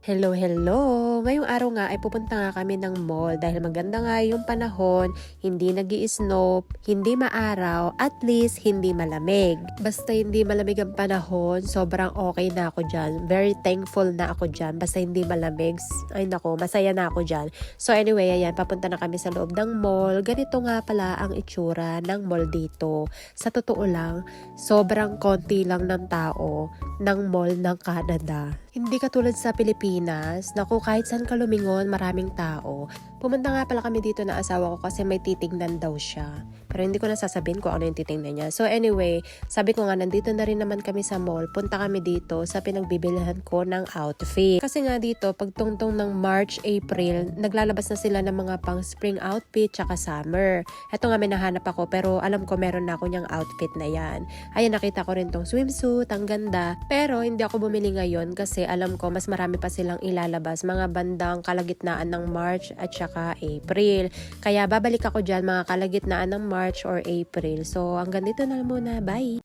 Hello, hello! Ngayong araw nga ay pupunta nga kami ng mall dahil maganda nga yung panahon, hindi nag-i-snow, hindi maaraw, at least hindi malamig. Basta hindi malamig ang panahon, sobrang okay na ako dyan. Very thankful na ako dyan. Basta hindi malamig, ay nako, masaya na ako dyan. So anyway, ayan, papunta na kami sa loob ng mall. Ganito nga pala ang itsura ng mall dito. Sa totoo lang, sobrang konti lang ng tao ng mall ng Canada. Hindi katulad sa Pilipinas, naku kahit saan ka lumingon, maraming tao. Pumunta nga pala kami dito na asawa ko kasi may titignan daw siya. Pero hindi ko na sasabihin kung ano yung titignan niya. So anyway, sabi ko nga nandito na rin naman kami sa mall. Punta kami dito sa pinagbibilihan ko ng outfit. Kasi nga dito, pagtungtong ng March, April, naglalabas na sila ng mga pang spring outfit tsaka summer. Ito nga may nahanap ako pero alam ko meron na ako niyang outfit na yan. Ayan, nakita ko rin tong swimsuit, ang ganda. Pero hindi ako bumili ngayon kasi alam ko mas marami pa silang ilalabas mga bandang kalagitnaan ng March at saka April. Kaya babalik ako dyan mga kalagitnaan ng March or April. So hanggang dito na muna. Bye!